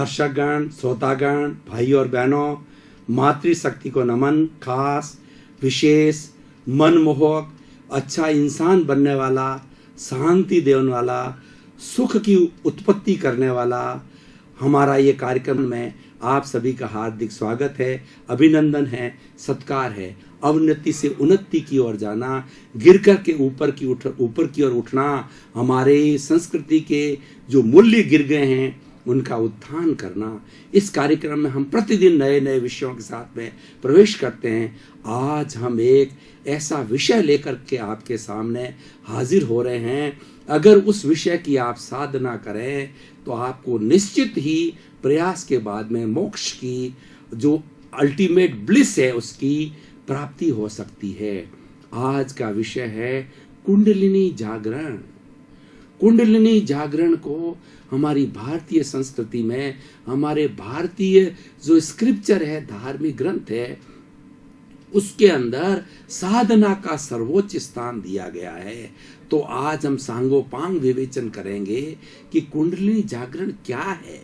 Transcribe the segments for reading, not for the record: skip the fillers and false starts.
दर्शकगण, श्रोतागण, भाई और बहनों, मातृशक्ति को नमन। खास, विशेष, मनमोहक, अच्छा इंसान बनने वाला, शांति देने वाला, सुख की उत्पत्ति करने वाला हमारा ये कार्यक्रम में आप सभी का हार्दिक स्वागत है, अभिनंदन है, सत्कार है। अवनति से उन्नति की ओर जाना, गिर कर के ऊपर की ओर उठना, हमारे संस्कृति के जो मूल्य गिर गए हैं उनका उत्थान करना। इस कार्यक्रम में हम प्रतिदिन नए नए विषयों के साथ में प्रवेश करते हैं। आज हम एक ऐसा विषय लेकर के आपके सामने हाजिर हो रहे हैं। अगर उस विषय की आप साधना करें तो आपको निश्चित ही प्रयास के बाद में मोक्ष की जो अल्टीमेट ब्लिस है उसकी प्राप्ति हो सकती है। आज का विषय है कुंडलिनी जागरण। कुंडलिनी जागरण को हमारी भारतीय संस्कृति में, हमारे भारतीय जो स्क्रिप्चर है, धार्मिक ग्रंथ है, उसके अंदर साधना का सर्वोच्च स्थान दिया गया है। तो आज हम सांगोपांग विवेचन करेंगे कि कुंडलिनी जागरण क्या है,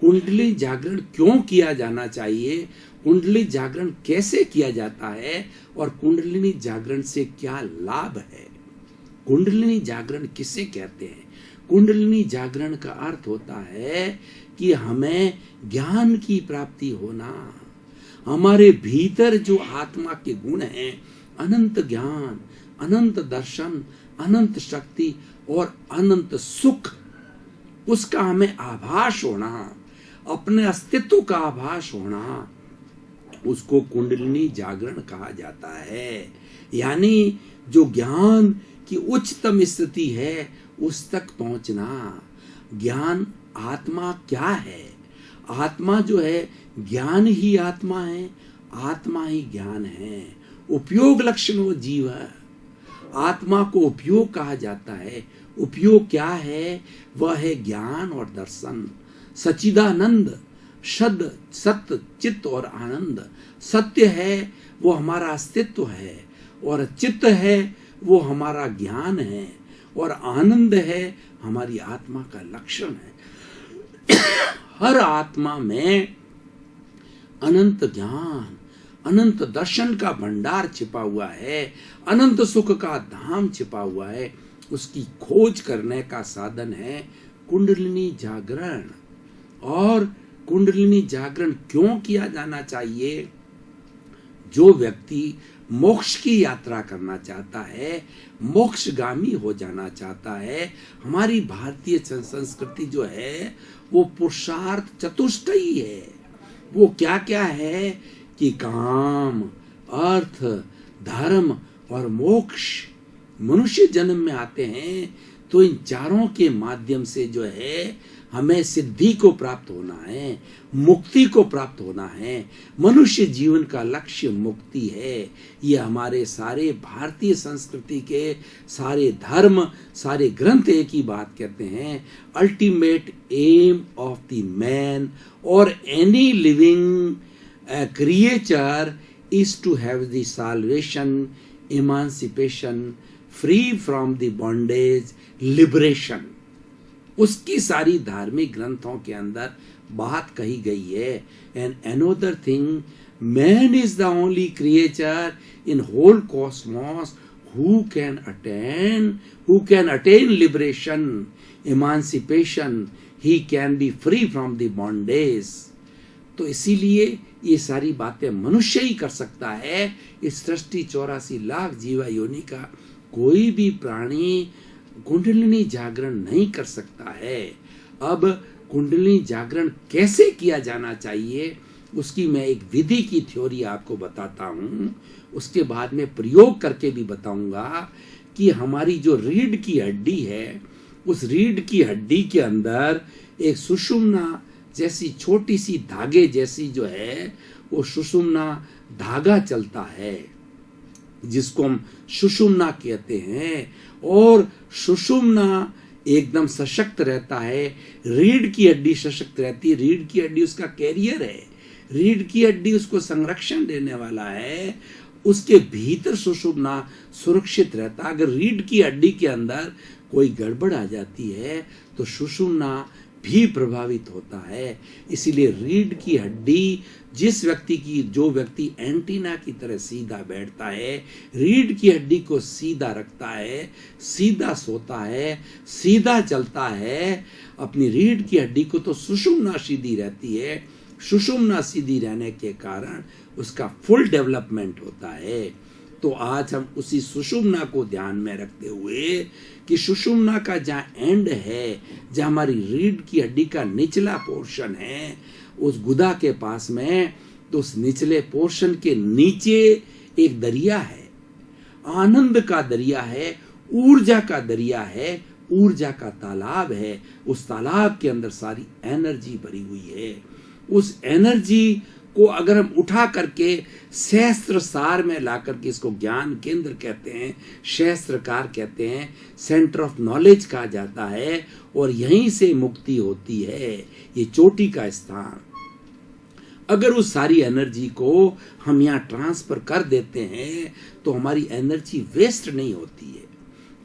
कुंडली जागरण क्यों किया जाना चाहिए, कुंडली जागरण कैसे किया जाता है और कुंडलिनी जागरण से क्या लाभ है। कुंडलिनी जागरण किसे कहते हैं? कुंडलिनी जागरण का अर्थ होता है कि हमें ज्ञान की प्राप्ति होना। हमारे भीतर जो आत्मा के गुण हैं, अनंत ज्ञान, अनंत दर्शन, अनंत शक्ति और अनंत सुख, उसका हमें आभास होना, अपने अस्तित्व का आभास होना, उसको कुंडलिनी जागरण कहा जाता है। यानी जो ज्ञान की उच्चतम स्थिति है उस तक पहुंचना। ज्ञान, आत्मा क्या है? आत्मा जो है, ज्ञान ही आत्मा है, आत्मा ही ज्ञान है। उपयोग लक्षण वो जीव है। आत्मा को उपयोग कहा जाता है। उपयोग क्या है? वह है ज्ञान और दर्शन। सच्चिदानंद, शब्द, सत्य, चित्त और आनंद। सत्य है वो हमारा अस्तित्व है, और चित्त है वो हमारा ज्ञान है, और आनंद है हमारी आत्मा का लक्षण है। हर आत्मा में अनंत ज्ञान, अनंत दर्शन का भंडार छिपा हुआ है, अनंत सुख का धाम छिपा हुआ है। उसकी खोज करने का साधन है कुंडलिनी जागरण। और कुंडलिनी जागरण क्यों किया जाना चाहिए? जो व्यक्ति मोक्ष की यात्रा करना चाहता है, मोक्षगामी हो जाना चाहता है, हमारी भारतीय संस्कृति जो है वो पुरुषार्थ चतुष्टयी है। वो क्या क्या है कि काम, अर्थ, धर्म और मोक्ष। मनुष्य जन्म में आते हैं तो इन चारों के माध्यम से जो है हमें सिद्धि को प्राप्त होना है, मुक्ति को प्राप्त होना है। मनुष्य जीवन का लक्ष्य मुक्ति है। ये हमारे सारे भारतीय संस्कृति के सारे धर्म, सारे ग्रंथ एक ही बात कहते हैं। Ultimate aim of the man और any living creature is to have the salvation, emancipation, free from the bondage, liberation. उसकी सारी धार्मिक ग्रंथों के अंदर बात कही गई है। And another thing, man is the only creature in whole cosmos who can attain liberation, emancipation, he can be free from the bondage। तो इसीलिए ये सारी बातें मनुष्य ही कर सकता है। इस सृष्टि 84 लाख जीवा योनि का कोई भी प्राणी कुंडलिनी जागरण नहीं कर सकता है। अब कुंडलिनी जागरण कैसे किया जाना चाहिए उसकी मैं एक विधि की थ्योरी आपको बताता हूँ। उसके बाद में प्रयोग करके भी बताऊंगा कि हमारी जो रीढ़ की हड्डी है, उस रीढ़ की हड्डी के अंदर एक सुषुम्ना जैसी छोटी सी धागे जैसी जो है वो सुषुम्ना धागा चलता है, जिसको हम सुषुम्ना कहते हैं। और सुषुम्ना एकदम सशक्त रहता है, रीढ़ की हड्डी सशक्त रहती है। रीढ़ की हड्डी उसका कैरियर है, रीढ़ की हड्डी उसको संरक्षण देने वाला है। उसके भीतर सुषुम्ना सुरक्षित रहता है। अगर रीढ़ की हड्डी के अंदर कोई गड़बड़ आ जाती है तो सुषुम्ना भी प्रभावित होता है। इसीलिए रीढ़ की हड्डी जो व्यक्ति एंटीना की तरह सीधा बैठता है, रीढ़ की हड्डी को सीधा रखता है, सीधा सोता है, सीधा चलता है, अपनी रीढ़ की हड्डी को तो सुषुम्ना सीधी रहती है, सुषुम्ना सीधी रहने के कारण उसका फुल डेवलपमेंट होता है। तो आज हम उसी सुषुम्ना को ध्यान में रखते हुए कि सुषुम्ना का जहाँ एंड है, जहाँ हमारी रीढ़ की हड्डी का निचला पोर्शन है, उस गुदा के पास में, तो उस निचले पोर्शन के नीचे एक दरिया है, आनंद का दरिया है, ऊर्जा का दरिया है, ऊर्जा का तालाब है। उस तालाब के अंदर सारी एनर्जी भरी हुई है। उस एनर्जी को अगर हम उठा करके सहस्त्र सार में ला करके, इसको ज्ञान केंद्र कहते हैं, सहस्त्रकार कहते हैं, सेंटर ऑफ नॉलेज कहा जाता है, और यहीं से मुक्ति होती है, ये चोटी का स्थान। अगर उस सारी एनर्जी को हम यहाँ ट्रांसफर कर देते हैं तो हमारी एनर्जी वेस्ट नहीं होती है,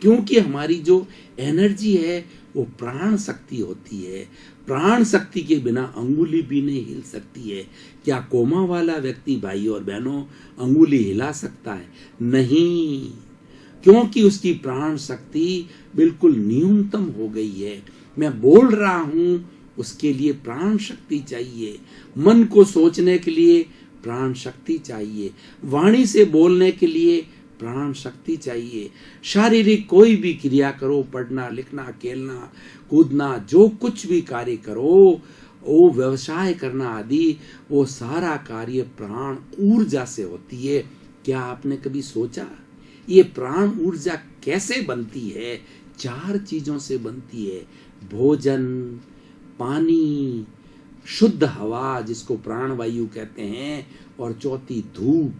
क्योंकि हमारी जो एनर्जी है वो प्राण शक्ति होती है। प्राण शक्ति के बिना अंगुली भी नहीं हिल सकती है। क्या कोमा वाला व्यक्ति भाई और बहनों अंगुली हिला सकता है? नहीं, क्योंकि उसकी प्राण शक्ति बिल्कुल न्यूनतम हो गई है। मैं बोल रहा हूं, उसके लिए प्राण शक्ति चाहिए। मन को सोचने के लिए प्राण शक्ति चाहिए। वाणी से बोलने के लिए प्राण शक्ति चाहिए। शारीरिक कोई भी क्रिया करो, पढ़ना, लिखना, खेलना, कूदना, जो कुछ भी कार्य करो, वो व्यवसाय करना आदि, वो सारा कार्य प्राण ऊर्जा से होती है। क्या आपने कभी सोचा ये प्राण ऊर्जा कैसे बनती है? 4 चीजों से बनती है। भोजन, पानी, शुद्ध हवा जिसको प्राणवायु कहते हैं, और चौथी धूप,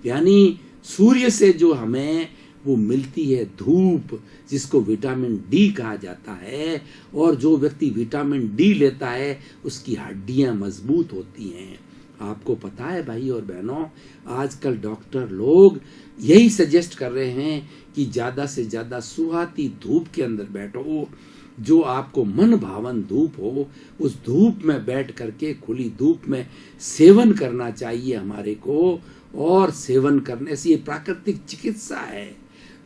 यानी सूर्य से जो हमें वो मिलती है धूप, जिसको विटामिन डी कहा जाता है। और जो व्यक्ति विटामिन डी लेता है उसकी हड्डियां मजबूत होती हैं। आपको पता है भाई और बहनों, आजकल डॉक्टर लोग यही सजेस्ट कर रहे हैं कि ज्यादा से ज्यादा सुहाती धूप के अंदर बैठो, जो आपको मन भावन धूप हो, उस धूप में बैठ करके खुली धूप में सेवन करना चाहिए हमारे को। और सेवन करने से, ये प्राकृतिक चिकित्सा है,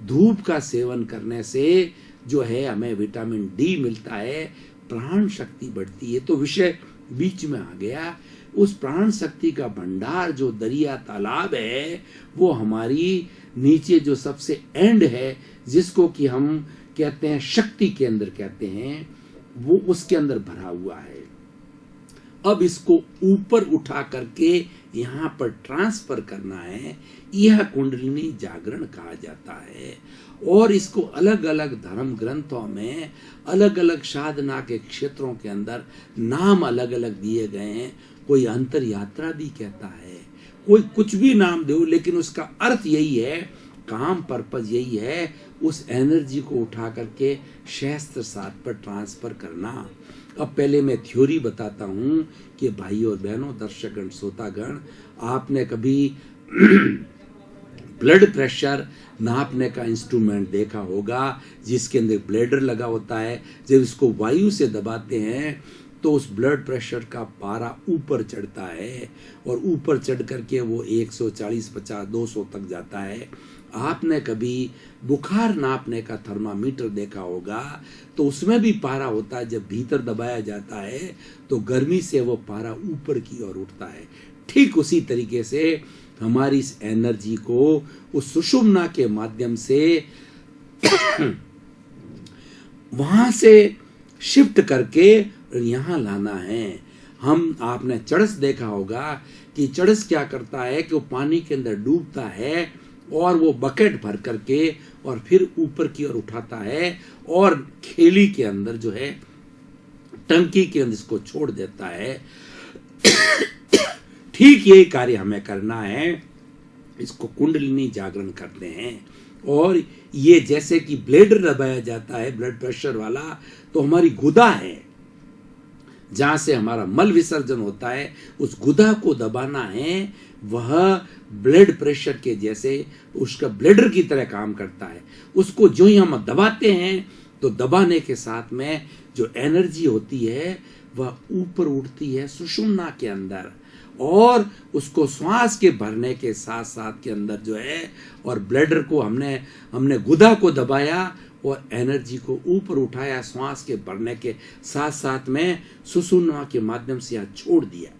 धूप का सेवन करने से जो है हमें विटामिन डी मिलता है, प्राण शक्ति बढ़ती है। तो विषय बीच में आ गया। उस प्राण शक्ति का भंडार जो दरिया तालाब है, वो हमारी नीचे जो सबसे एंड है, जिसको कि हम कहते हैं शक्ति केंद्र कहते हैं, वो उसके अंदर भरा हुआ है। अब इसको ऊपर उठा करके यहाँ पर ट्रांसफर करना है, यह कुंडलिनी जागरण कहा जाता है। और इसको अलग अलग धर्म ग्रंथों में अलग अलग साधना के क्षेत्रों के अंदर नाम अलग अलग दिए गए हैं। कोई अंतर यात्रा भी कहता है, कोई कुछ भी नाम दो, लेकिन उसका अर्थ यही है, काम पर्पज यही है, उस एनर्जी को उठा करके सहस्त्र सात पर ट्रांसफर करना। अब पहले मैं थ्योरी बताता हूं कि भाई और बहनों, दर्शकगण, श्रोतागण, आपने कभी ब्लड प्रेशर नापने का इंस्ट्रूमेंट देखा होगा, जिसके अंदर ब्लेडर लगा होता है। जब इसको वायु से दबाते हैं तो उस ब्लड प्रेशर का पारा ऊपर चढ़ता है, और ऊपर चढ़ करके वो 140, 50, 200 तक जाता है। आपने कभी बुखार नापने का थर्मामीटर देखा होगा, तो उसमें भी पारा होता है। जब भीतर दबाया जाता है तो गर्मी से वो पारा ऊपर की ओर उठता है। ठीक उसी तरीके से हमारी इस एनर्जी को उस सुषुम्ना के माध्यम से वहां से शिफ्ट करके यहाँ लाना है। आपने चड़स देखा होगा कि चड़स क्या करता है कि वो पानी के अंदर डूबता है और वो बकेट भर करके और फिर ऊपर की ओर उठाता है, और खेली के अंदर जो है, टंकी के अंदर इसको छोड़ देता है। ठीक यही कार्य हमें करना है। इसको कुंडलिनी जागरण करते हैं। और ये जैसे कि ब्लेडर दबाया जाता है ब्लड प्रेशर वाला, तो हमारी गुदा है जहां से हमारा मल विसर्जन होता है, उस गुदा को दबाना है। वह ब्लड प्रेशर के जैसे उसका ब्लेडर की तरह काम करता है। उसको जो ही हम दबाते हैं तो दबाने के साथ में जो एनर्जी होती है वह ऊपर उठती है सुषुम्ना के अंदर, और उसको श्वास के भरने के साथ साथ के अंदर जो है, और ब्लैडर को हमने गुदा को दबाया और एनर्जी को ऊपर उठाया श्वास के भरने के साथ साथ में सुषुम्ना के माध्यम से यहाँ छोड़ दिया।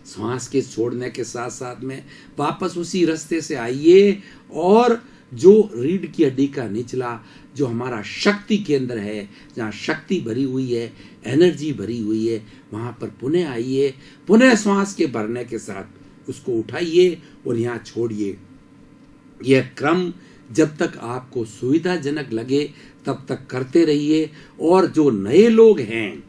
श्वास के छोड़ने के साथ साथ में वापस उसी रास्ते से आइए, और जो रीढ़ की हड्डी का निचला जो हमारा शक्ति केंद्र है, जहाँ शक्ति भरी हुई है, एनर्जी भरी हुई है, वहाँ पर पुनः आइए, पुनः श्वास के भरने के साथ उसको उठाइए और यहाँ छोड़िए। यह क्रम जब तक आपको सुविधाजनक लगे तब तक करते रहिए। और जो नए लोग हैं,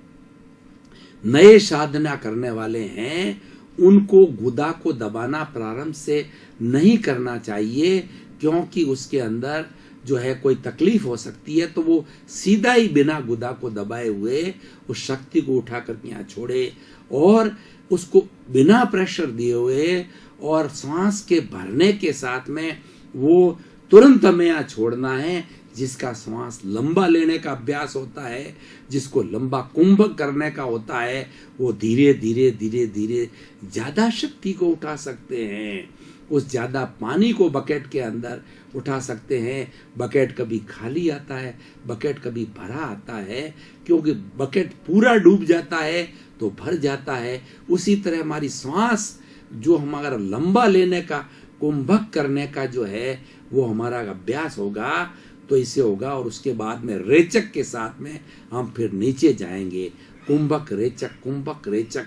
नए साधना करने वाले हैं, उनको गुदा को दबाना प्रारंभ से नहीं करना चाहिए, क्योंकि उसके अंदर जो है कोई तकलीफ हो सकती है। तो वो सीधा ही बिना गुदा को दबाए हुए उस शक्ति को उठा करके यहाँ छोड़े, और उसको बिना प्रेशर दिए हुए और सांस के भरने के साथ में वो तुरंत हमें यहाँ छोड़ना है। जिसका श्वास लंबा लेने का अभ्यास होता है, जिसको लंबा कुंभक करने का होता है, वो धीरे धीरे धीरे धीरे ज्यादा शक्ति को उठा सकते हैं। उस ज्यादा पानी को बकेट के अंदर उठा सकते हैं। बकेट कभी खाली आता है, बकेट कभी भरा आता है, क्योंकि बकेट पूरा डूब जाता है तो भर जाता है। उसी तरह हमारी श्वास जो हमारा लंबा लेने का, कुंभक करने का जो है, वो हमारा अभ्यास होगा तो इसे होगा। और उसके बाद में रेचक के साथ में हम फिर नीचे जाएंगे। कुंभक रेचक, कुंभक रेचक,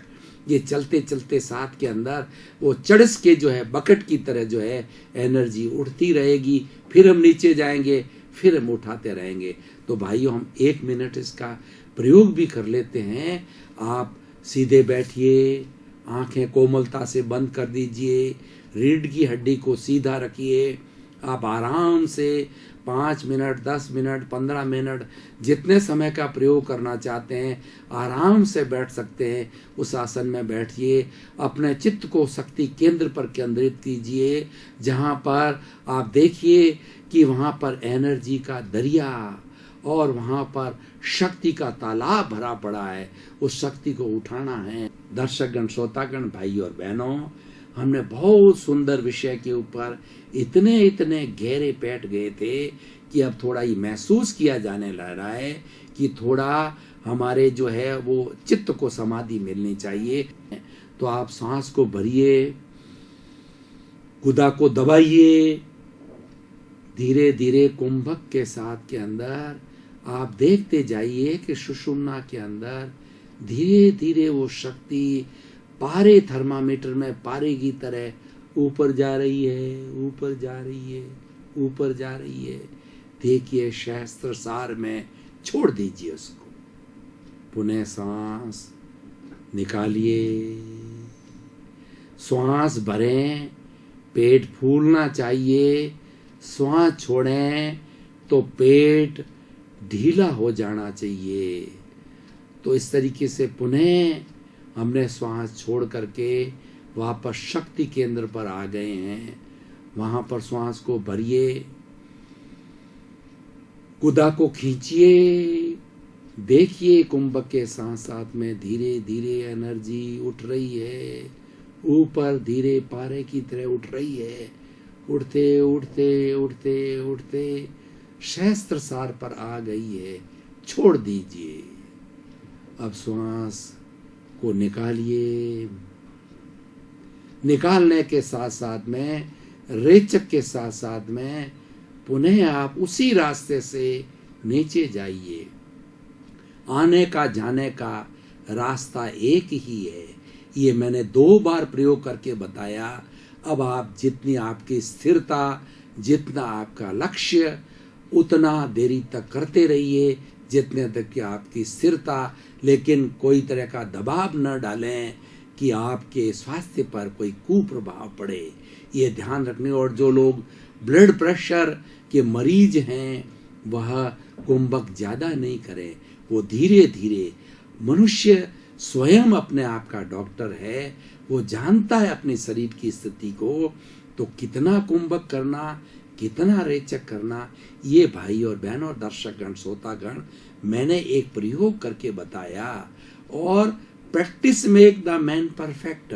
ये चलते चलते साथ के अंदर वो चढ़स के जो है बकेट की तरह जो है एनर्जी उठती रहेगी। फिर हम नीचे जाएंगे, फिर हम उठाते रहेंगे। तो भाइयों, हम 1 मिनट इसका प्रयोग भी कर लेते हैं। आप सीधे बैठिए, आंखें कोमलता से बंद कर दीजिए, रीढ़ की हड्डी को सीधा रखिए। आप आराम से 5 मिनट, 10 मिनट, 15 मिनट, जितने समय का प्रयोग करना चाहते हैं आराम से बैठ सकते हैं। उस आसन में बैठिए, अपने चित्त को शक्ति केंद्र पर केंद्रित कीजिए, जहाँ पर आप देखिए कि वहाँ पर एनर्जी का दरिया और वहाँ पर शक्ति का तालाब भरा पड़ा है। उस शक्ति को उठाना है। दर्शकगण, श्रोतागण, भाई और बहनों, हमने बहुत सुंदर विषय के ऊपर इतने गहरे बैठ गए थे कि अब थोड़ा ही महसूस किया जाने लग रहा है कि थोड़ा हमारे जो है वो चित्त को समाधि मिलनी चाहिए। तो आप सांस को भरिए, गुदा को दबाइए, धीरे धीरे कुंभक के साथ के अंदर आप देखते जाइए कि सुषुम्ना के अंदर धीरे धीरे वो शक्ति पारे थर्मामीटर में पारे की तरह ऊपर जा रही है, ऊपर जा रही है, ऊपर जा रही है। देखिए, सहस्त्र सार में छोड़ दीजिए उसको। पुनः सांस निकालिए, श्वास भरें, पेट फूलना चाहिए। श्वास छोड़ें तो पेट ढीला हो जाना चाहिए। तो इस तरीके से पुनः हमने श्वास छोड़ करके वापस शक्ति केंद्र पर आ गए हैं। वहां पर श्वास को भरिए, गुदा को खींचिए। देखिए, कुंभक के साथ साथ में धीरे धीरे एनर्जी उठ रही है, ऊपर धीरे पारे की तरह उठ रही है। उड़ते उड़ते उड़ते उड़ते सहस्त्र सार पर आ गई है। छोड़ दीजिए। अब श्वास को निकालिए। निकालने के साथ साथ में, रेचक के साथ साथ में पुनः आप उसी रास्ते से नीचे जाइए। आने का जाने का रास्ता एक ही है। ये मैंने 2 बार प्रयोग करके बताया। अब आप जितनी आपकी स्थिरता, जितना आपका लक्ष्य, उतना देरी तक करते रहिए, जितने तक कि आपकी स्थिरता, लेकिन कोई तरह का दबाव न डालें कि आपके स्वास्थ्य पर कोई कुप्रभाव पड़े। ये ध्यान रखने। और जो लोग ब्लड प्रेशर के मरीज हैं वह कुंभक ज़्यादा नहीं करें। वो धीरे धीरे, मनुष्य स्वयं अपने आप का डॉक्टर है, वो जानता है अपने शरीर की स्थिति को। तो कितना कुंभक करना, कितना रेचक करना। ये भाई और बहनों, दर्शकगण, श्रोतागण, मैंने एक प्रयोग करके बताया। और practice make the man perfect,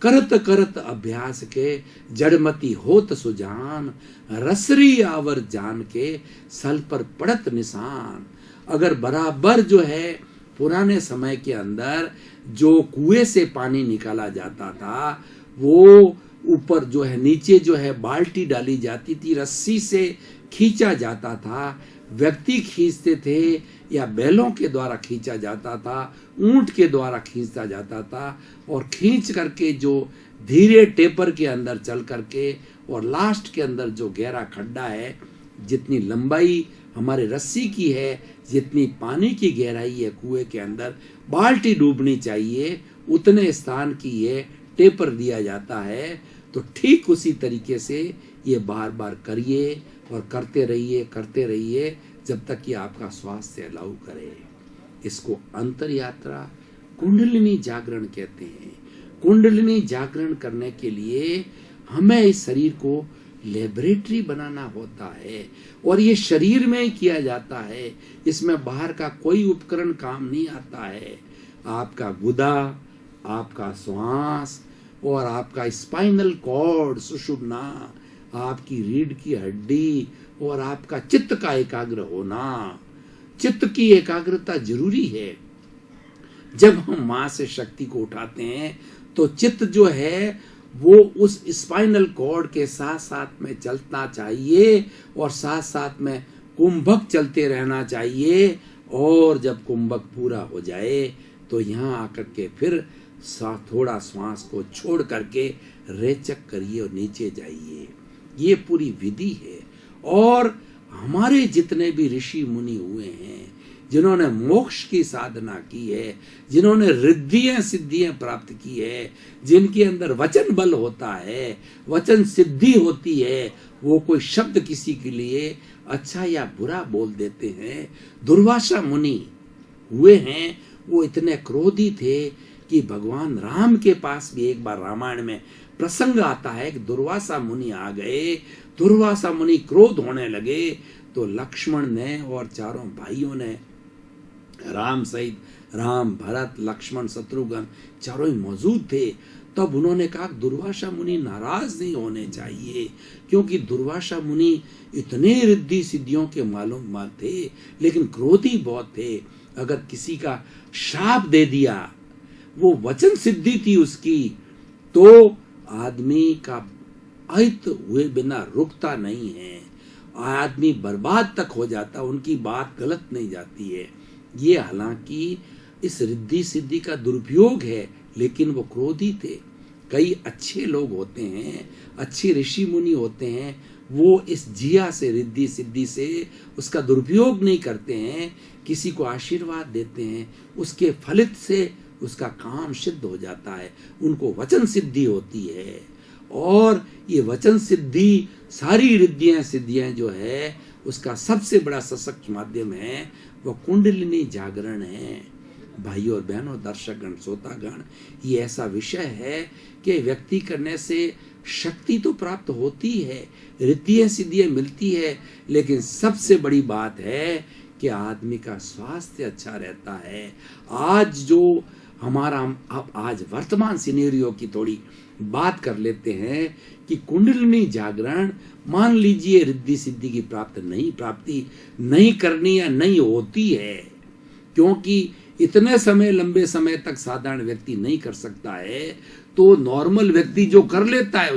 करत करत अभ्यास के जड़मती होत सुजान, रसरी आवर जान के सल पर पड़त निशान। अगर बराबर जो है पुराने समय के अंदर जो कुएं से पानी निकाला जाता था, वो ऊपर जो है, नीचे जो है बाल्टी डाली जाती थी, रस्सी से खींचा जाता था, व्यक्ति खींचते थे या बैलों के द्वारा खींचा जाता था, ऊंट के द्वारा खींचा जाता था, और खींच करके जो धीरे टेपर के अंदर चल करके और लास्ट के अंदर जो गहरा खड्डा है, जितनी लंबाई हमारे रस्सी की है, जितनी पानी की गहराई है कुएं के अंदर, बाल्टी डूबनी चाहिए, उतने स्थान की ये टेपर दिया जाता है। तो ठीक उसी तरीके से ये बार बार करिए और करते रहिए जब तक कि आपका स्वास्थ्य अलाउ करे। इसको अंतर यात्रा कुंडलिनी जागरण कहते हैं। कुंडलिनी जागरण करने के लिए हमें इस शरीर को लेबोरेटरी बनाना होता है, और ये शरीर में ही किया जाता है। इसमें बाहर का कोई उपकरण काम नहीं आता है। आपका गुदा, आपका श्वास और आपका स्पाइनल कॉर्ड, सुषुम्ना, आपकी रीढ़ की हड्डी और आपका चित्त का एकाग्र होना। चित्त की एकाग्रता जरूरी है। जब हम मां से शक्ति को उठाते हैं तो चित्त जो है वो उस स्पाइनल कॉर्ड के साथ साथ में चलना चाहिए, और साथ साथ में कुंभक चलते रहना चाहिए। और जब कुंभक पूरा हो जाए तो यहाँ आकर के फिर थोड़ा श्वास को छोड़ करके रेचक करिए और नीचे जाइए। ये पूरी विधि है। और हमारे जितने भी ऋषि मुनि हुए हैं, जिन्होंने मोक्ष की साधना की है, जिन्होंने रिद्धियां सिद्धियां प्राप्त की है, जिनके अंदर वचन बल होता है, वचन सिद्धि होती है, वो कोई शब्द किसी के लिए अच्छा या बुरा बोल देते हैं। दुर्वासा मुनि हुए हैं, वो इतने क्रोधी थे कि भगवान राम के पास भी एक बार रामायण में प्रसंग आता है कि दुर्वासा मुनि आ गए। दुर्वासा मुनि क्रोध होने लगे तो लक्ष्मण ने और चारों भाइयों ने, राम सहित, राम, भरत, लक्ष्मण, शत्रुघ्न चारों ही मौजूद थे, तब उन्होंने कहा दुर्वासा मुनि नाराज नहीं होने चाहिए, क्योंकि दुर्वासा मुनि इतने रिद्धि सिद्धियों के मालूम थे लेकिन क्रोधी बहुत थे। अगर किसी का शाप दे दिया, वो वचन सिद्धि थी उसकी, तो आदमी का अहित हुए बिना रुकता नहीं है, आदमी बर्बाद तक हो जाता, उनकी बात गलत नहीं जाती है। ये हालांकि इस रिद्धि सिद्धि का दुरुपयोग है, लेकिन वो क्रोधी थे। कई अच्छे लोग होते हैं, अच्छे ऋषि मुनि होते हैं, वो इस जिया से, रिद्धि सिद्धि से उसका दुरुपयोग नहीं करते हैं, किसी को आशीर्वाद देते हैं, उसके फलित से उसका काम सिद्ध हो जाता है, उनको वचन सिद्धि होती है। और ये वचन सिद्धि, सारी रिद्धियां सिद्धियां जो है, उसका सबसे बड़ा सशक्त माध्यम है वो कुंडलिनी जागरण है। भाइयों और बहनों, दर्शकगण, श्रोतागण, ये ऐसा विषय है कि व्यक्ति करने से शक्ति तो प्राप्त होती है, रिद्धियां सिद्धियां मिलती है, लेकिन सबसे बड़ी बात है कि आदमी का स्वास्थ्य अच्छा रहता है। आज जो हमारा, अब आज वर्तमान सिनेरियो की थोड़ी बात कर लेते हैं कि कुंडलिनी जागरण, मान लीजिए रिद्धि सिद्धि की प्राप्ति नहीं करनी या नहीं होती है, क्योंकि इतने समय, लंबे समय तक साधारण व्यक्ति नहीं कर सकता है, तो नॉर्मल व्यक्ति जो कर लेता है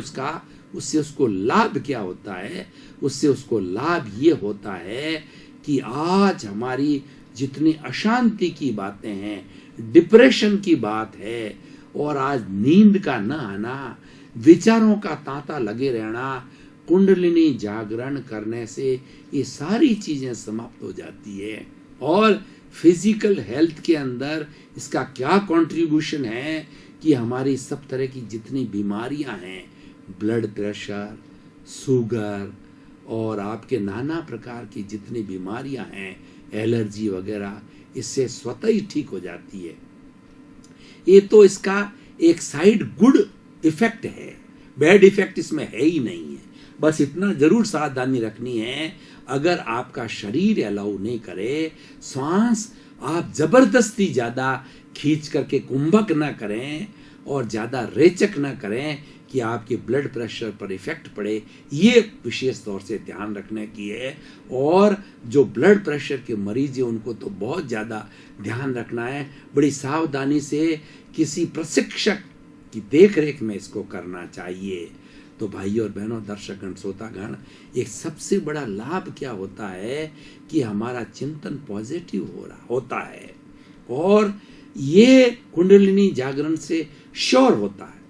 उससे उसको लाभ क्या होता है? उससे उसको लाभ ये होता है कि आज हमारी जितनी अशांति की बातें हैं, डिप्रेशन की बात है, और आज नींद का न आना, विचारों का तांता लगे रहना, कुंडलिनी जागरण करने से ये सारी चीजें समाप्त हो जाती है। और फिजिकल हेल्थ के अंदर इसका क्या कंट्रीब्यूशन है कि हमारी सब तरह की जितनी बीमारियां हैं, ब्लड प्रेशर, शुगर और आपके नाना प्रकार की जितनी बीमारियां हैं, एलर्जी वगैरह, इससे स्वतः ही ठीक हो जाती है। ये तो इसका एक साइड गुड इफेक्ट है, बैड इफेक्ट इसमें है ही नहीं है। बस इतना जरूर सावधानी रखनी है, अगर आपका शरीर अलाउ नहीं करे, श्वास आप जबरदस्ती ज्यादा खींच करके कुंभक ना करें और ज्यादा रेचक ना करें कि आपके ब्लड प्रेशर पर इफेक्ट पड़े, ये विशेष तौर से ध्यान रखने की है। और जो ब्लड प्रेशर के मरीज हैं उनको तो बहुत ज़्यादा ध्यान रखना है, बड़ी सावधानी से किसी प्रशिक्षक की देखरेख में इसको करना चाहिए। तो भाइयों और बहनों, दर्शकगण, श्रोतागण, एक सबसे बड़ा लाभ क्या होता है कि हमारा चिंतन पॉजिटिव होता है और ये कुंडलिनी जागरण से श्योर होता है।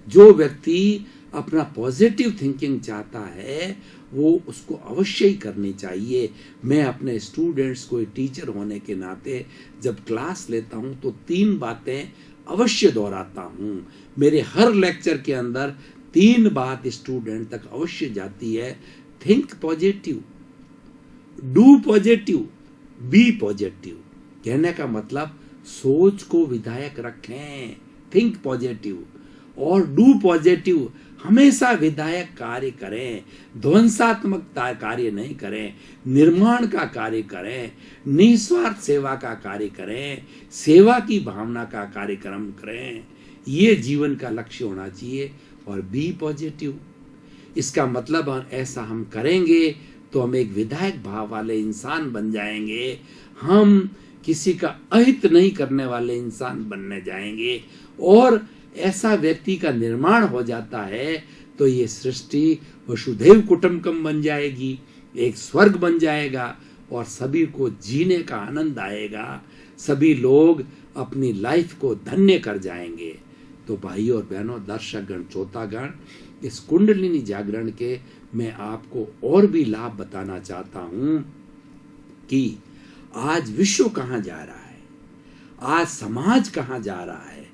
जो व्यक्ति अपना पॉजिटिव थिंकिंग चाहता है वो उसको अवश्य ही करनी चाहिए। मैं अपने स्टूडेंट्स को टीचर होने के नाते जब क्लास लेता हूं तो 3 बातें अवश्य दोहराता हूं। मेरे हर लेक्चर के अंदर 3 बात स्टूडेंट तक अवश्य जाती है। Think positive, do positive, be positive. कहने का मतलब सोच को विधायक रखें, थिंक पॉजिटिव, और डू पॉजिटिव, हमेशा विधायक कार्य करें, ध्वंसात्मक कार्य नहीं करें, निर्माण का कार्य करें, निस्वार्थ सेवा का कार्य करें, सेवा की भावना का कार्यक्रम करें। ये जीवन का लक्ष्य होना चाहिए। और बी पॉजिटिव, इसका मतलब ऐसा हम करेंगे तो हम एक विधायक भाव वाले इंसान बन जाएंगे, हम किसी का अहित नहीं करने वाले इंसान बनने जाएंगे। और ऐसा व्यक्ति का निर्माण हो जाता है तो ये सृष्टि वसुधैव कुटुंबकम बन जाएगी, एक स्वर्ग बन जाएगा और सभी को जीने का आनंद आएगा, सभी लोग अपनी लाइफ को धन्य कर जाएंगे। तो भाइयों और बहनों, दर्शकगण, श्रोतागण, इस कुंडलिनी जागरण के मैं आपको और भी लाभ बताना चाहता हूं कि आज विश्व कहाँ जा रहा है, आज समाज कहाँ जा रहा है,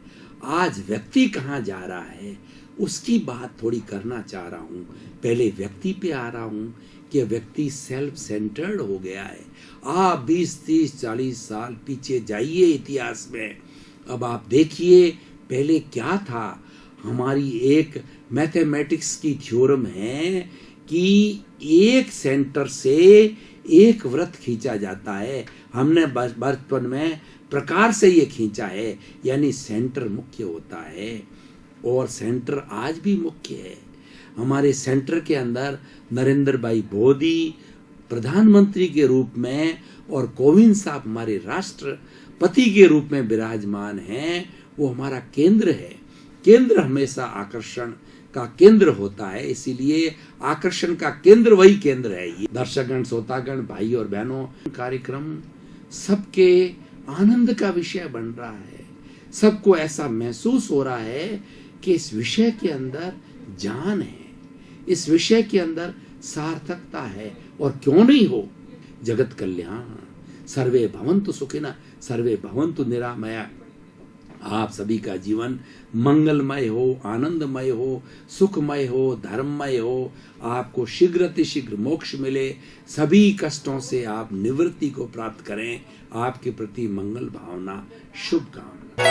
आज व्यक्ति कहाँ जा रहा है, उसकी बात थोड़ी करना चाह रहा हूँ। पहले व्यक्ति पे आ रहा हूँ कि व्यक्ति सेल्फ सेंटर्ड हो गया है। आप 20, 30, 40 साल पीछे जाइए इतिहास में, अब आप देखिए पहले क्या था। हमारी एक मैथमेटिक्स की थ्योरम है कि एक सेंटर से एक वृत्त खींचा जाता है। हमने बचपन में प्रकार से ये खींचा है, यानी सेंटर मुख्य होता है और सेंटर आज भी मुख्य है। हमारे सेंटर के अंदर नरेंद्र भाई मोदी प्रधानमंत्री के रूप में और कोविंद साहब हमारे राष्ट्रपति के रूप में विराजमान हैं। वो हमारा केंद्र है। केंद्र हमेशा आकर्षण का केंद्र होता है, इसीलिए आकर्षण का केंद्र वही केंद्र है। ये दर्शकगण, श्रोतागण, भाई और बहनों, कार्यक्रम सबके आनंद का विषय बन रहा है। सबको ऐसा महसूस हो रहा है कि इस विषय के अंदर जान है, इस विषय के अंदर सार्थकता है, और क्यों नहीं हो। जगत कल्याण, सर्वे भवन्तु सुखिनः, सर्वे भवन्तु निरामया। आप सभी का जीवन मंगलमय हो, आनंदमय हो, सुखमय हो, धर्ममय हो, आपको शीघ्र मोक्ष मिले, सभी कष्टों से आप निवृत्ति को प्राप्त करें। आपके प्रति मंगल भावना, शुभकामना।